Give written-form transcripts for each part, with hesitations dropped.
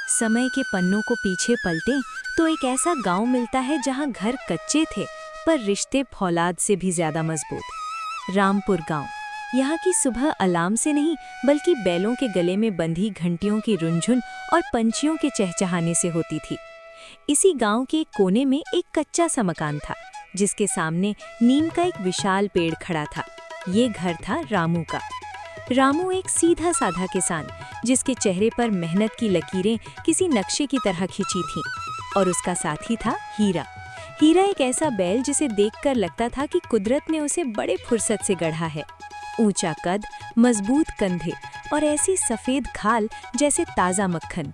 समय के पन्नों को पीछे पलटें तो एक ऐसा गांव मिलता है जहां घर कच्चे थे पर रिश्ते फौलाद से भी ज्यादा मजबूत। रामपुर गांव। यहाँ की सुबह अलार्म से नहीं बल्कि बैलों के गले में बंधी घंटियों की रुनझुन और पंछियों के चहचहाने से होती थी। इसी गांव के एक कोने में एक कच्चा सा मकान था जिसके सामने नीम का एक विशाल पेड़ खड़ा था। ये घर था रामू का। रामू एक सीधा साधा किसान जिसके चेहरे पर मेहनत की लकीरें किसी नक्शे की तरह खिंची थीं। और उसका साथी था हीरा। हीरा एक ऐसा बैल जिसे देखकर लगता था कि कुदरत ने उसे बड़े फुर्सत से गढ़ा है। ऊंचा कद, मजबूत कंधे और ऐसी सफेद खाल जैसे ताजा मक्खन।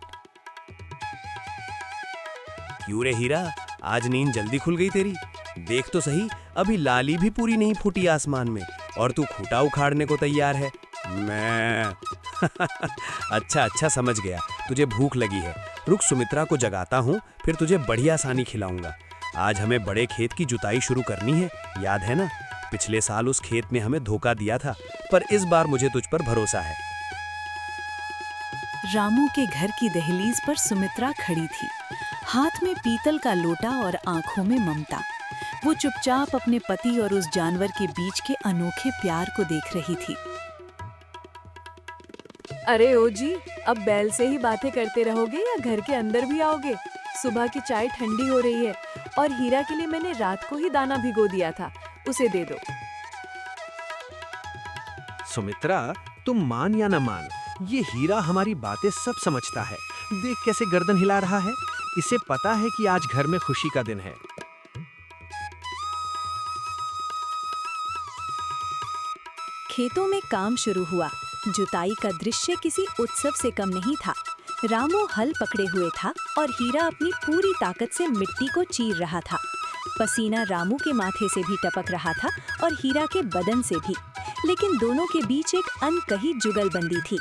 क्यों रे हीरा, आज नींद जल्दी खुल गई तेरी? देख तो सही, अभी लाली भी पूरी नहीं फूटी आसमान में और तू खूंटा उखाड़ने को तैयार है। मैं अच्छा समझ गया, तुझे भूख लगी है। रुक, सुमित्रा को जगाता हूँ, फिर तुझे बढ़िया सानी खिलाऊंगा। आज हमें बड़े खेत की जुताई शुरू करनी है, याद है ना? पिछले साल उस खेत में हमें धोखा दिया था, पर इस बार मुझे तुझ पर भरोसा है। रामू के घर की दहलीज पर सुमित्रा खड़ी थी, हाथ में पीतल का लोटा और आंखों में ममता। वो चुपचाप अपने पति और उस जानवर के बीच के अनोखे प्यार को देख रही थी। अरे ओ जी, अब बैल से ही बातें करते रहोगे या घर के अंदर भी आओगे? सुबह की चाय ठंडी हो रही है और हीरा के लिए मैंने रात को ही दाना भिगो दिया था, उसे दे दो। सुमित्रा, तुम मान या न मान, ये हीरा हमारी बातें सब समझता है। देख कैसे गर्दन हिला रहा है। इसे पता है कि आज घर में खुशी का दिन है। खेतों में काम शुरू हुआ। जुताई का दृश्य किसी उत्सव से कम नहीं था। रामू हल पकड़े हुए था और हीरा अपनी पूरी ताकत से मिट्टी को चीर रहा था। पसीना रामू के माथे से भी टपक रहा था और हीरा के बदन से भी, लेकिन दोनों के बीच एक अनकही जुगलबंदी थी।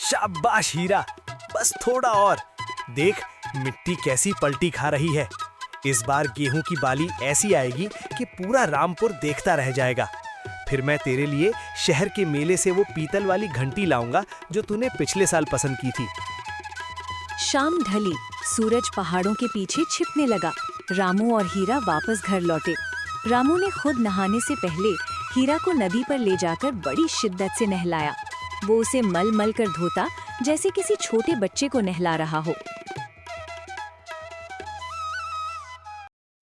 शाबाश हीरा, बस थोड़ा और। देख मिट्टी कैसी पलटी खा रही है। इस बार गेहूं की बाली ऐसी आएगी कि पूरा रामपुर देखता रह जाएगा। फिर मैं तेरे लिए शहर के मेले से वो पीतल वाली घंटी लाऊंगा जो तूने पिछले साल पसंद की थी। शाम ढली, सूरज पहाड़ों के पीछे छिपने लगा। रामू और हीरा वापस घर लौटे। रामू ने खुद नहाने से पहले हीरा को नदी पर ले जाकर बड़ी शिद्दत से नहलाया। वो उसे मल मल कर धोता जैसे किसी छोटे बच्चे को नहला रहा हो।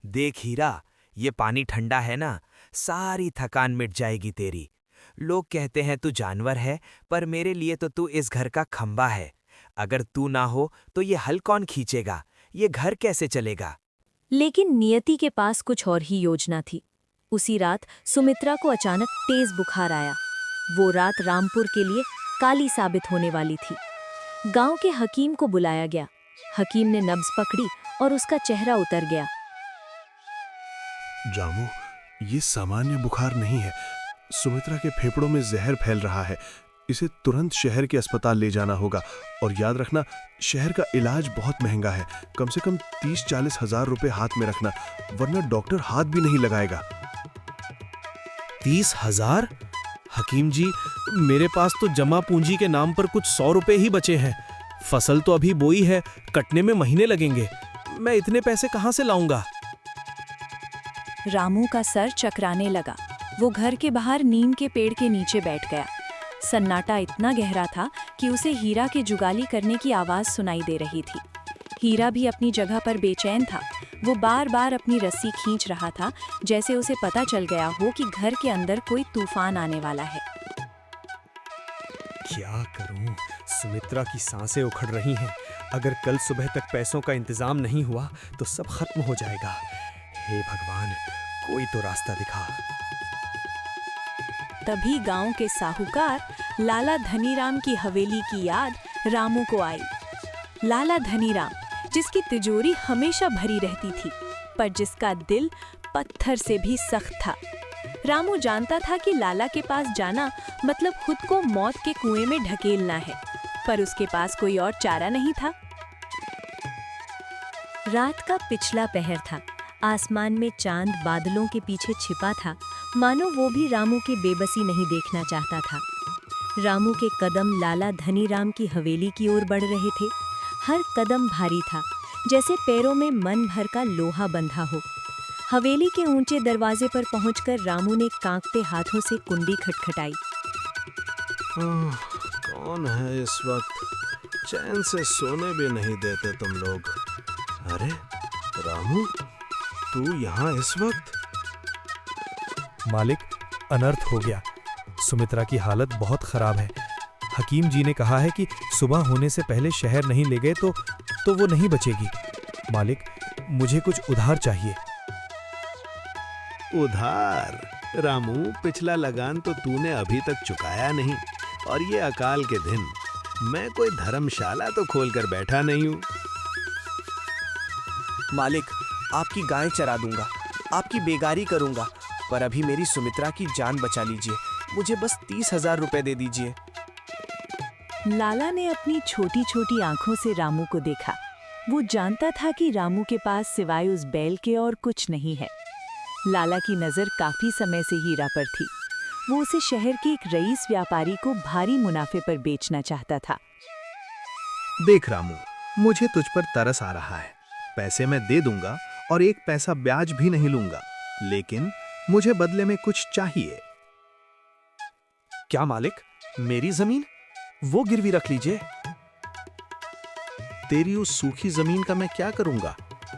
देख हीरा, ये पानी ठंडा है ना, सारी थकान मिट जाएगी तेरी। लोग कहते हैं तू जानवर है, पर मेरे लिए तो तू इस घर का खंबा है। अगर तू ना हो तो ये हल कौन खींचेगा? ये घर कैसे चलेगा? लेकिन नियति के पास कुछ और ही योजना थी। उसी रात सुमित्रा को अचानक तेज बुखार आया। वो रात रामपुर के लिए काली साबित होने वाली थी। गांव के हकीम को बुलाया गया। हकीम ने नब्ज पकड़ी और उसका चेहरा उतर गया। रामू, ये सामान्य बुखार नहीं है। सुमित्रा के फेफड़ों में जहर फैल रहा है। इसे तुरंत शहर के अस्पताल ले जाना होगा। और याद रखना, शहर का इलाज बहुत महंगा है। कम से कम 30-40 हजार रुपए हाथ में रखना, वरना डॉक्टर हाथ भी नहीं लगाएगा। 30,000? हकीम जी, मेरे पास तो जमा पूंजी के नाम पर कुछ 100 रुपए ही बचे हैं। फसल तो अभी बोई है, कटने में महीने लगेंगे। मैं इतने पैसे कहां से लाऊंगा? रामू का सर चकराने लगा। वो घर के बाहर नीम के पेड़ के नीचे बैठ गया। सन्नाटा इतना गहरा था कि उसे हीरा के जुगाली करने की आवाज सुनाई दे रही थी। हीरा भी अपनी जगह पर बेचैन था। वो बार बार अपनी रस्सी खींच रहा था, जैसे उसे पता चल गया हो कि घर के अंदर कोई तूफान आने वाला है। क्या करूं? सुमित्रा की सांसें उखड़ रही हैं। अगर कल सुबह तक पैसों का इंतजाम नहीं हुआ तो सब खत्म हो जाएगा। हे भगवान, कोई तो रास्ता दिखा। तभी गांव के साहूकार लाला धनीराम की हवेली की याद रामू को आई। लाला धनीराम, जिसकी तिजोरी हमेशा भरी रहती थी, पर जिसका दिल पत्थर से भी सख्त था। रामू जानता था कि लाला के पास जाना मतलब खुद को मौत के कुएं में ढकेलना है, पर उसके पास कोई और चारा नहीं था। रात का पिछला पहर था। आसमान में चांद बादलों के पीछे छिपा था, मानो वो भी रामू की बेबसी नहीं देखना चाहता था। रामू के कदम लाला धनीराम की हवेली की ओर बढ़ रहे थे। हर कदम भारी था, जैसे पैरों में मन भर का लोहा बंधा हो। हवेली के ऊंचे दरवाजे पर पहुंचकर रामू ने कांपते हाथों से कुंडी खटखटाई। कौन है इस वक्त? चैन से सोने भी नहीं देते तुम लोग। अरे रामू, तू यहाँ इस वक्त? मालिक, अनर्थ हो गया। सुमित्रा की हालत बहुत खराब है। हकीम जी ने कहा है कि सुबह होने से पहले शहर नहीं ले गए तो वो नहीं बचेगी। मालिक, मुझे कुछ उधार चाहिए। उधार? रामू, पिछला लगान तो तूने अभी तक चुकाया नहीं, और ये अकाल के दिन मैं कोई धर्मशाला तो खोलकर बैठा नहीं हूँ। मालिक, आपकी गाय चरा दूंगा, आपकी बेगारी करूंगा, पर अभी मेरी सुमित्रा की जान बचा लीजिए। मुझे बस 30,000 रुपए दे दीजिए। लाला ने अपनी छोटी छोटी आंखों से रामू को देखा। वो जानता था कि रामू के पास सिवाय उस बैल के और कुछ नहीं है। लाला की नजर काफी समय से हीरा पर थी। वो उसे शहर के एक रईस व्यापारी को भारी मुनाफे पर बेचना चाहता था। देख रामू, मुझे तुझ पर तरस आ रहा है। पैसे मैं दे दूंगा और 1 पैसा ब्याज भी नहीं लूंगा, लेकिन मुझे बदले में कुछ चाहिए। क्या मालिक? मेरी जमीन? वो गिरवी रख लीजिए। तेरी उस सूखी जमीन का मैं क्या करूंगा?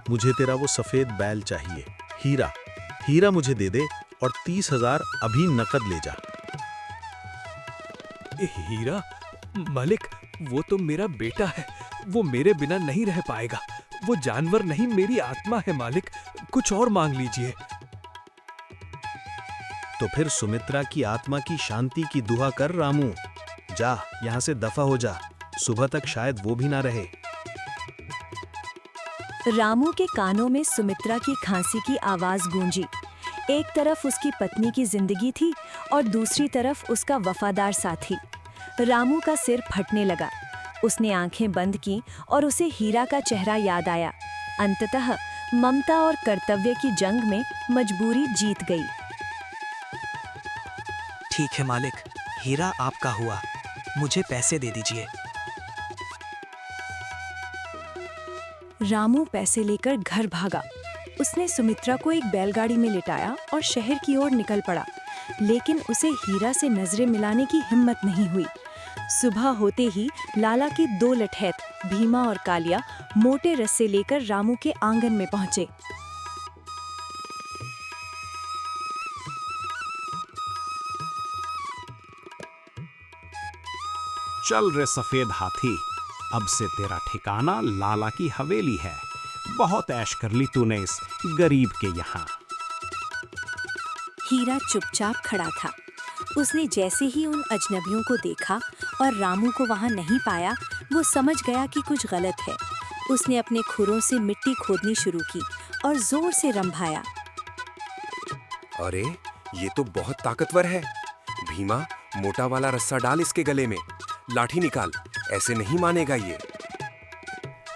मुझे तेरा वो सफेद बैल चाहिए। हीरा, हीरा मुझे दे दे और 30,000 अभी नकद ले जा। हीरा? मालिक, वो तो मेरा बेटा है। वो मेरे बिना नहीं रह पाएगा। वो जानवर नहीं, मेरी आत्मा है मालिक। कुछ और मांग लीजिए। तो फिर सुमित्रा की आत्मा की शांति की दुआ कर रामू। जा, यहां से दफा हो जा। सुबह तक शायद वो भी ना रहे। रामू के कानों में सुमित्रा की खांसी की आवाज गूंजी। एक तरफ उसकी पत्नी की जिंदगी थी और दूसरी तरफ उसका वफादार साथी। रामू का सिर फटने लगा। उसने आंखें बंद की और उसे हीरा का चेहरा याद आया। अंततः ममता और कर्तव्य की जंग में मजबूरी जीत गई। ठीक है मालिक, हीरा आपका हुआ। मुझे पैसे दे दीजिए। रामू पैसे लेकर घर भागा। उसने सुमित्रा को एक बैलगाड़ी में लिटाया और शहर की ओर निकल पड़ा, लेकिन उसे हीरा से नजरें मिलाने की हिम्मत नहीं हुई। सुबह होते ही लाला के 2 लठैत भीमा और कालिया मोटे रस्से लेकर रामू के आंगन में पहुंचे। चल रे सफेद हाथी, अब से तेरा ठिकाना लाला की हवेली है। बहुत ऐश कर ली तूने इस गरीब के यहाँ। हीरा चुपचाप खड़ा था। उसने जैसे ही उन अजनबियों को देखा और रामू को वहां नहीं पाया, वो समझ गया कि कुछ गलत है। उसने अपने खुरों से मिट्टी खोदनी शुरू की और जोर से रंभाया। अरे, ये तो बहुत ताकतवर है। भीमा, मोटा वाला रस्सा डाल इसके गले में। लाठी निकाल, ऐसे नहीं मानेगा ये।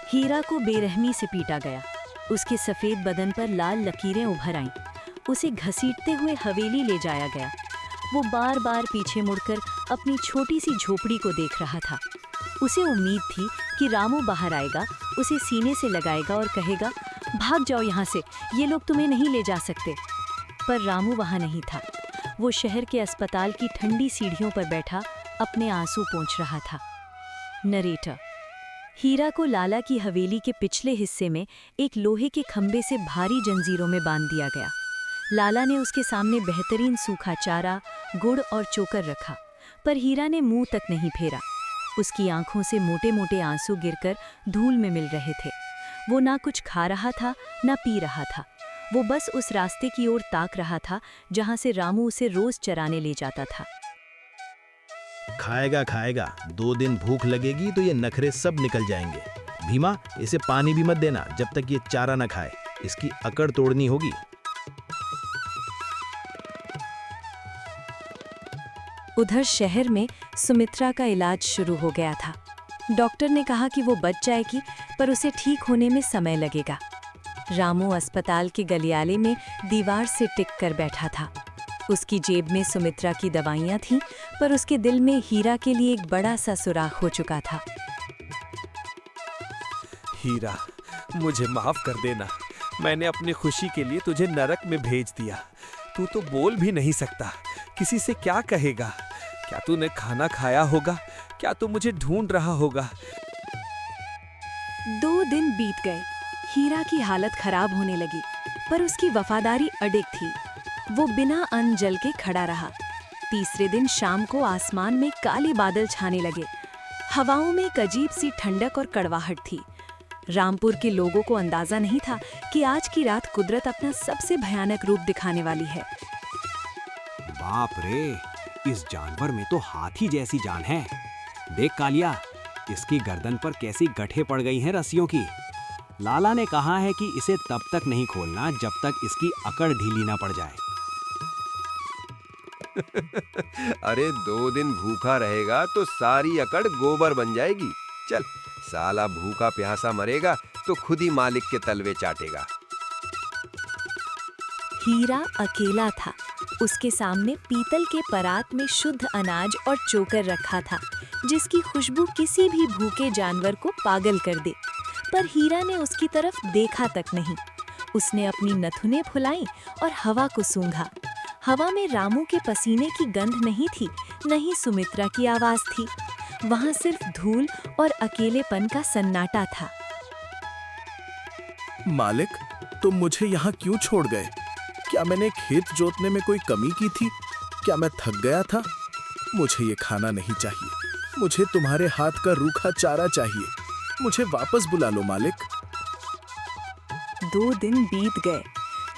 हीरा को बेरहमी से पीटा गया। उसके सफेद बदन पर लाल लकीरें उभर आईं। उसे घसीटते हुए हवेली ले जाया गया। वो बार बार पीछे मुड़कर अपनी छोटी सी झोपड़ी को देख रहा था। उसे उम्मीद थी कि रामू बाहर आएगा, उसे सीने से लगाएगा और कहेगा, भाग जाओ यहाँ से, ये लोग तुम्हें नहीं ले जा सकते। पर रामू वहाँ नहीं था। वो शहर के अस्पताल की ठंडी सीढ़ियों पर बैठा अपने आंसू पोंछ रहा था। नरेटर। हीरा को लाला की हवेली के पिछले हिस्से में एक लोहे के खंबे से भारी जंजीरों में बांध दिया गया। लाला ने उसके सामने बेहतरीन सूखा चारा, गुड़ और चोकर रखा, पर हीरा ने मुंह तक नहीं फेरा। उसकी आंखों से मोटे मोटे आंसू गिरकर धूल में मिल रहे थे। वो ना कुछ खा रहा था, ना पी रहा था। वो बस उस रास्ते की ओर ताक रहा था जहां से रामू उसे रोज चराने ले जाता था। खाएगा खाएगा, 2 दिन भूख लगेगी तो ये नखरे सब निकल जाएंगे। भीमा, इसे पानी भी मत देना जब तक ये चारा न खाए। इसकी अकड़ तोड़नी होगी। उधर शहर में सुमित्रा का इलाज शुरू हो गया था। डॉक्टर ने कहा कि वो बच जाएगी, पर उसे ठीक होने में समय लगेगा। रामू अस्पताल के गलियाले में दीवार से टिक कर बैठा था। उसकी जेब में सुमित्रा की दवाइयाँ थीं, पर उसके दिल में हीरा के लिए एक बड़ा सा सुराख हो चुका था। हीरा, मुझे माफ कर देना। मैंने अपनी खुशी के लिए तुझे नरक में भेज दिया। तू तो बोल भी नहीं सकता। किसी से क्या कहेगा? क्या तूने खाना खाया होगा? क्या तू मुझे ढूंढ रहा होगा? 2 दिन बीत गए। हीरा की हालत खराब होने लगी, पर उसकी वफादारी अडिग थी। वो बिना अन्न जल के खड़ा रहा। तीसरे दिन शाम को आसमान में काले बादल छाने लगे। हवाओं में एक अजीब सी ठंडक और कड़वाहट थी। रामपुर के लोगों को अंदाजा नहीं था कि आज की रात कुदरत अपना सबसे भयानक रूप दिखाने वाली है। बाप रे, इस जानवर में तो हाथी जैसी जान है। देख कालिया, इसकी गर्दन पर कैसी गठे पड़ गई हैं रस्सियों की। लाला ने कहा है कि इसे तब तक नहीं खोलना जब तक इसकी अकड़ ढीली ना पड़ जाए। अरे 2 दिन भूखा रहेगा तो सारी अकड़ गोबर बन जाएगी। चल, साला भूखा प्यासा मरेगा तो खुद ही मालिक के तलवे चाटेगा। हीरा अकेला था। उसके सामने पीतल के परात में शुद्ध अनाज और चोकर रखा था, जिसकी खुशबू किसी भी भूखे जानवर को पागल कर दे। पर हीरा ने उसकी तरफ देखा तक नहीं। उसने अपनी नथुने फुलाई और हवा को सूंघा। हवा में रामू के पसीने की गंध नहीं थी, न ही सुमित्रा की आवाज थी। वहां सिर्फ धूल और अकेलेपन का सन्नाटा था। मालिक, तुम मुझे यहाँ क्यों छोड़ गए? क्या मैंने खेत जोतने में कोई कमी की थी? क्या मैं थक गया था? मुझे ये खाना नहीं चाहिए। मुझे तुम्हारे हाथ का रूखा चारा चाहिए। मुझे वापस बुला लो मालिक। 2 दिन बीत गए।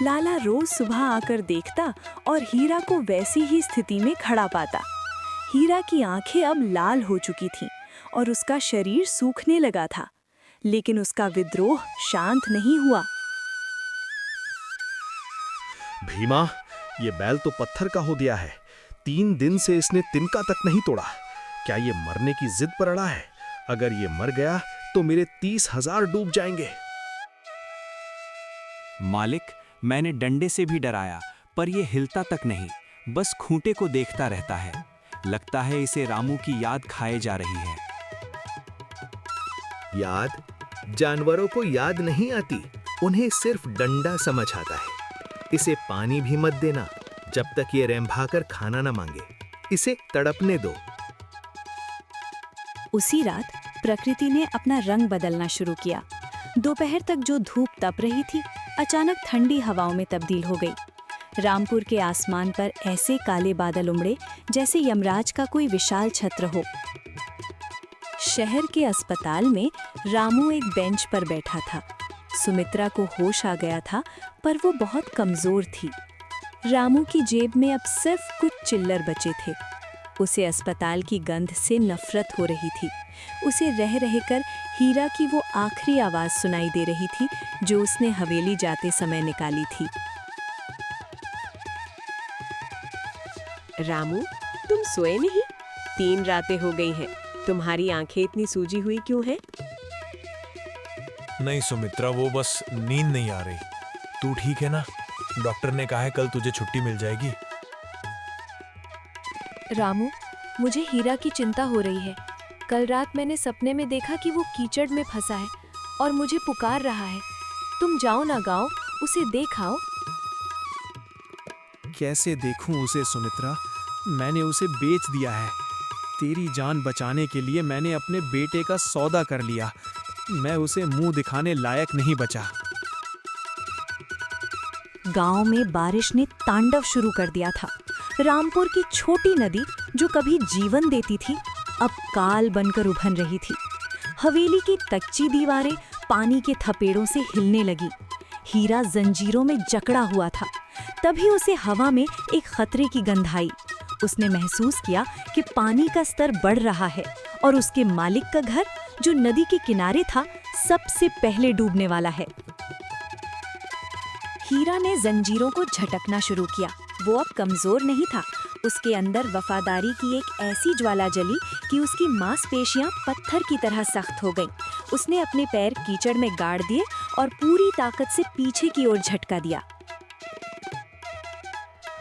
लाला रोज सुबह आकर देखता और हीरा को वैसी ही स्थिति में खड़ा पाता। हीरा की आंखें अब लाल हो चुकी थीं और उसका शरीर सूखने लगा था, लेकिन उसका विद्रोह शांत नहीं हुआ। भीमा, ये बैल तो पत्थर का हो दिया है। 3 दिन से इसने तिनका तक नहीं तोड़ा। क्या ये मरने की जिद पर अड़ा है? अगर ये मर गया तो मेरे 30,000 डूब जाएंगे। मालिक, मैंने डंडे से भी डराया, पर यह हिलता तक नहीं, बस खूंटे को देखता रहता है। लगता है इसे रामू की याद खाए जा रही है। याद? जानवरों को याद नहीं आती, उन्हें सिर्फ डंडा समझ आता है। इसे पानी भी मत देना जब तक ये रैंभाकर खाना न मांगे। इसे तड़पने दो। उसी रात प्रकृति ने अपना रंग बदलना शुरू किया। दोपहर तक जो धूप तप रही थी, अचानक ठंडी हवाओं में तब्दील हो गई। रामपुर के आसमान पर ऐसे काले बादल उमड़े जैसे यमराज का कोई विशाल छत्र हो। शहर के अस्पताल में रामू एक बेंच पर बैठा था। सुमित्रा को होश आ गया था, पर वो बहुत कमजोर थी। रामू की जेब में अब सिर्फ कुछ चिल्लर बचे थे। उसे अस्पताल की गंध से नफरत हो रही थी। उसे रह रहकर हीरा की वो आखिरी आवाज सुनाई दे रही थी जो उसने हवेली जाते समय निकाली थी। रामू, तुम सोए नहीं? 3 रातें हो गई हैं। तुम्हारी आंखें इतनी सूजी हुई क्यों हैं? नहीं सुमित्रा, वो बस नींद नहीं आ रही। तू ठीक है ना? डॉक्टर ने कहा है कल तुझे छुट्टी मिल जाएगी। रामू, मुझे हीरा की चिंता हो रही है। कल रात मैंने सपने में देखा कि वो कीचड़ में फंसा है और मुझे पुकार रहा है। तुम जाओ ना गांव, उसे देख आओ। कैसे देखूं उसे सुमित्रा? मैंने उसे बेच दिया है। तेरी जान बचाने के लिए मैंने अपने बेटे का सौदा कर लिया। मैं उसे मुंह दिखाने लायक नहीं बचा। गांव में बारिश ने तांडव शुरू कर दिया था। रामपुर की छोटी नदी जो कभी जीवन देती थी, अब काल बनकर उभर रही थी। हवेली की कच्ची दीवारें पानी के थपेड़ों से हिलने लगी। हीरा जंजीरों में जकड़ा हुआ था। तभी उसे हवा में एक खतरे की गंध आई। उसने महसूस किया कि पानी का स्तर बढ़ रहा है और उसके मालिक का घर, जो नदी के किनारे था, सबसे पहले डूबने वाला है। हीरा ने जंजीरों को झटकना शुरू किया। वो अब कमजोर नहीं था। उसके अंदर वफादारी की एक ऐसी ज्वाला जली कि उसकी मांसपेशियां पत्थर की तरह सख्त हो गईं। उसने अपने पैर कीचड़ में गाड़ दिए और पूरी ताकत से पीछे की ओर झटका दिया।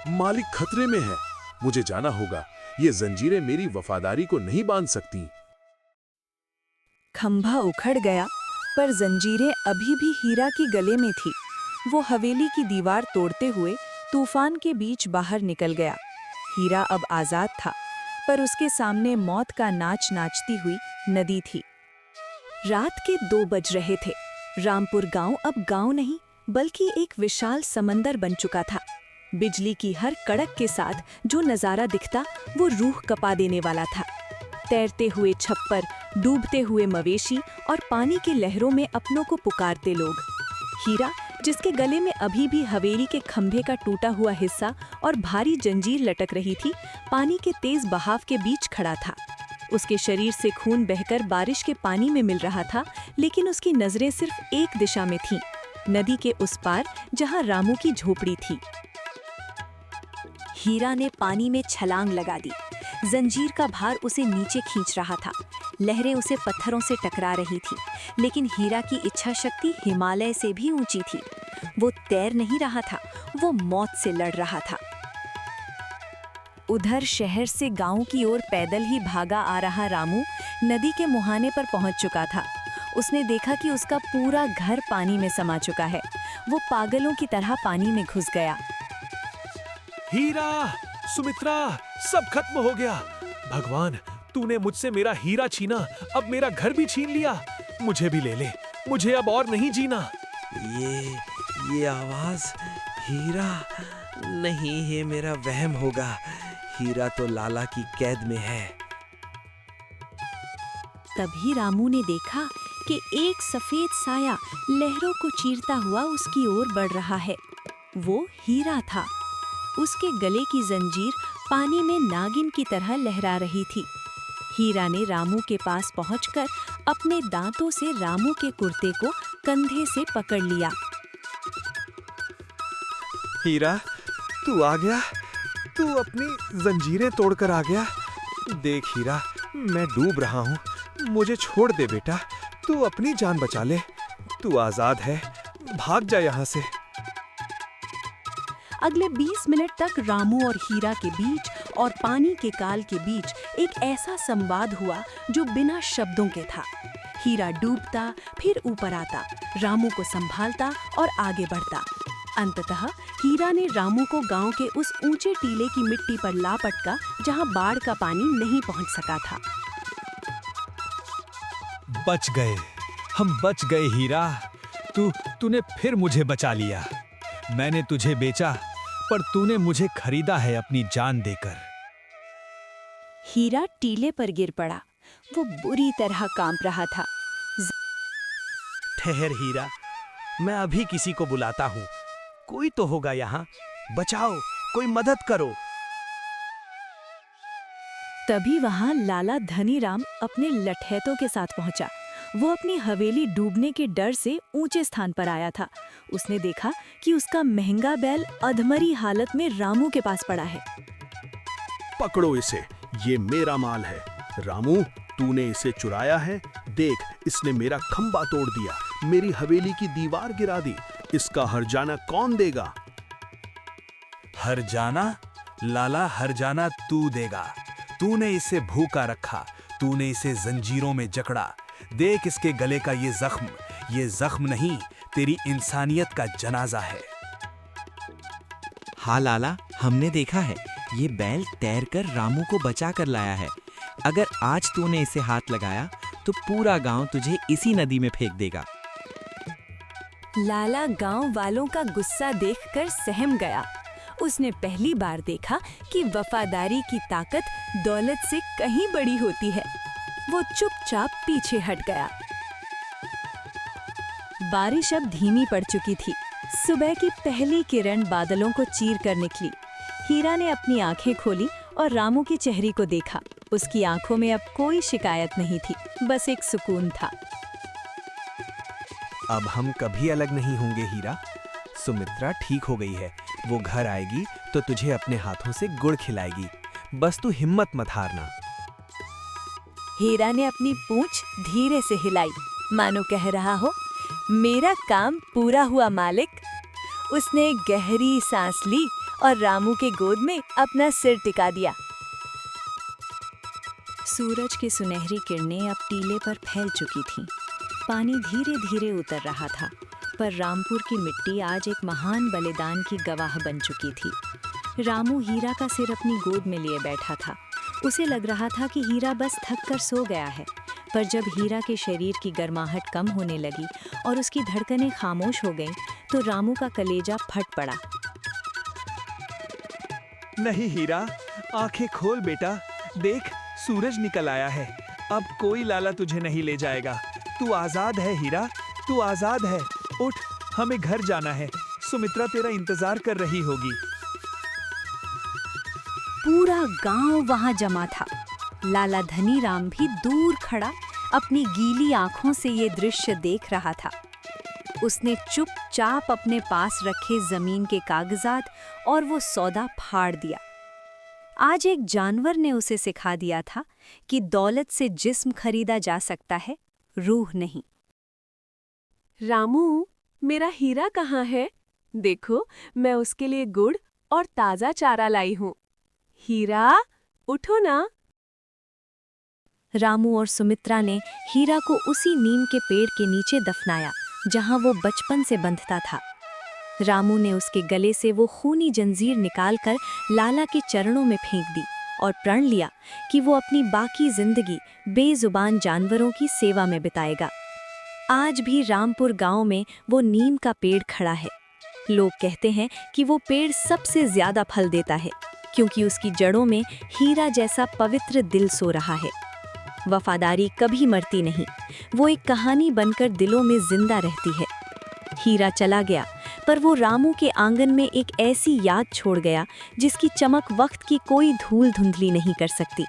मालिक खतरे में है। मुझे जाना होगा। ये जंजीरें मेरी वफादारी को नहीं बांध सकती। खंभा उखड़ गया, पर जंजीरें अभी भी हीरा की गले में थी। वो हवेली की दीवार तोड़ते हुए तूफान के बीच बाहर निकल गया। हीरा अब आजाद था, पर उसके सामने मौत का नाच नाचती हुई नदी थी। रात के 2 बज रहे थे। रामपुर गांव अब गांव नहीं, बल्कि एक विशाल समंदर बन चुका था। बिजली की हर कड़क के साथ जो नजारा दिखता वो रूह कपा देने वाला था। तैरते हुए छप्पर, डूबते हुए मवेशी और पानी की लहरों में अपनों को पुकारते लोग। हीरा, जिसके गले में अभी भी हवेली के खंभे का टूटा हुआ हिस्सा और भारी जंजीर लटक रही थी, पानी के तेज बहाव के बीच खड़ा था। उसके शरीर से खून बहकर बारिश के पानी में मिल रहा था, लेकिन उसकी नजरें सिर्फ एक दिशा में थीं, नदी के उस पार जहां रामू की झोपड़ी थी। हीरा ने पानी में छलांग लगा दी। जंजीर का भार उसे नीचे खींच रहा था। लहरें उसे पत्थरों से टकरा रही थी, लेकिन हीरा की इच्छा शक्ति हिमालय से भी ऊंची थी। वो तैर नहीं रहा था, वो मौत से लड़ रहा था। उधर शहर से गांव की ओर पैदल ही भागा आ रहा रामू नदी के मुहाने पर पहुंच चुका था। उसने देखा कि उसका पूरा घर पानी में समा चुका है। वो पागलों की तरह पानी में घुस गया। हीरा, सुमित्रा, सब खत्म हो गया। भगवान, तूने मुझसे मेरा हीरा छीना, अब मेरा घर भी छीन लिया। मुझे भी ले ले, मुझे अब और नहीं जीना। ये आवाज हीरा नहीं, है मेरा वहम होगा। हीरा तो लाला की कैद में है। तभी रामू ने देखा कि एक सफेद साया लहरों को चीरता हुआ उसकी ओर बढ़ रहा है। वो हीरा था। उसके गले की जंजीर पानी में नागिन की तरह लहरा रही थी। हीरा ने रामू के पास पहुंचकर अपने दांतों से रामू के कुर्ते को कंधे से पकड़ लिया। हीरा, तू आ गया? तू अपनी जंजीरें तोड़कर आ गया? देख हीरा, मैं डूब रहा हूँ। मुझे छोड़ दे बेटा, तू अपनी जान बचा ले। तू आजाद है, भाग जा यहाँ से। अगले 20 मिनट तक रामू और हीरा के बीच और पानी के काल के बीच एक ऐसा संवाद हुआ जो बिना शब्दों के था। हीरा डूबता, फिर ऊपर आता, रामू को संभालता और आगे बढ़ता। अंततः हीरा ने रामू को गांव के उस ऊंचे टीले की मिट्टी पर ला पटका जहां बाढ़ का पानी नहीं पहुंच सका था। बच गए, हम बच गए हीरा। तूने फिर मुझे बचा लिया। मैंने तुझे बेचा, पर तूने मुझे खरीदा है अपनी जान देकर। हीरा टीले पर गिर पड़ा। वो बुरी तरह कांप रहा था। ठहर हीरा, मैं अभी किसी को बुलाता हूँ। कोई तो होगा यहाँ। बचाओ, कोई मदद करो। तभी वहां लाला धनीराम अपने लठैतों के साथ पहुंचा। वो अपनी हवेली डूबने के डर से ऊंचे स्थान पर आया था। उसने देखा कि उसका महंगा बैल अधमरी हालत में रामू के पास पड़ा है। पकड़ो इसे, ये मेरा माल है। रामू, तूने इसे चुराया है। देख, इसने मेरा खंबा तोड़ दिया, मेरी हवेली की दीवार गिरा दी। इसका हर्जाना कौन देगा? हर्जाना? लाला, हर्जाना तू देगा। तूने इसे भूखा रखा, तूने इसे जंजीरों में जकड़ा। देख इसके गले का ये जख्म नहीं, तेरी इंसानियत का जनाजा है। हाँ लाला, हमने देखा है। ये बैल तैरकर रामू को बचा कर लाया है। अगर आज तूने इसे हाथ लगाया तो पूरा गांव तुझे इसी नदी में फेंक देगा। लाला गांव वालों का गुस्सा देखकर सहम गया। उसने पहली बार देखा कि वफादारी की ताकत दौलत से कहीं बड़ी होती है। वो चुपचाप पीछे हट गया। बारिश अब धीमी पड़ चुकी थी। सुबह की पहली किरण बादलों को चीर कर निकली। हीरा ने अपनी आंखें खोली और रामू के चेहरे को देखा। उसकी आंखों में अब कोई शिकायत नहीं थी, बस एक सुकून था। अब हम कभी अलग नहीं होंगे हीरा। सुमित्रा ठीक हो गई है। वो घर आएगी तो तुझे अपने हाथों से गुड़ खिलाएगी। बस तू हिम्मत मत हारना। हीरा ने अपनी पूंछ धीरे से हिलाई, मानो कह रहा हो, मेरा काम पूरा हुआ मालिक। उसने गहरी सांस ली और रामू के गोद में अपना सिर टिका दिया। सूरज की सुनहरी किरणें अब टीले पर फैल चुकी थीं। पानी धीरे धीरे उतर रहा था, पर रामपुर की मिट्टी आज एक महान बलिदान की गवाह बन चुकी थी। रामू हीरा का सिर अपनी गोद में लिए बैठा था। उसे लग रहा था कि हीरा बस थक कर सो गया है, पर जब हीरा के शरीर की गर्माहट कम होने लगी और उसकी धड़कनें खामोश हो गईं, तो रामू का कलेजा फट पड़ा। नहीं हीरा, आंखें खोल बेटा, देख सूरज निकल आया है। अब कोई लाला तुझे नहीं ले जाएगा। तू आजाद है हीरा, तू आजाद है। उठ, हमें घर जाना है। सुमित्रा तेरा इंतजार कर रही होगी। पूरा गांव वहां जमा था। लाला धनीराम भी दूर खड़ा अपनी गीली आंखों से ये दृश्य देख रहा था। उसने चुपचाप अपने पास रखे जमीन के कागजात और वो सौदा फाड़ दिया। आज एक जानवर ने उसे सिखा दिया था कि दौलत से जिस्म खरीदा जा सकता है, रूह नहीं। रामू, मेरा हीरा कहाँ है? देखो, मैं उसके लिए गुड़ और ताजा चारा लाई हूँ। हीरा, उठो ना। रामू और सुमित्रा ने हीरा को उसी नीम के पेड़ के नीचे दफनाया जहां वो बचपन से बंधता था। रामू ने उसके गले से वो खूनी जंजीर निकालकर लाला के चरणों में फेंक दी और प्रण लिया कि वो अपनी बाकी जिंदगी बेजुबान जानवरों की सेवा में बिताएगा। आज भी रामपुर गांव में वो नीम का पेड़ खड़ा है। लोग कहते हैं कि वो पेड़ सबसे ज्यादा फल देता है, क्योंकि उसकी जड़ों में हीरा जैसा पवित्र दिल सो रहा है। वफादारी कभी मरती नहीं, वो एक कहानी बनकर दिलों में जिंदा रहती है। हीरा चला गया, पर वो रामू के आंगन में एक ऐसी याद छोड़ गया जिसकी चमक वक्त की कोई धूल धुंधली नहीं कर सकती।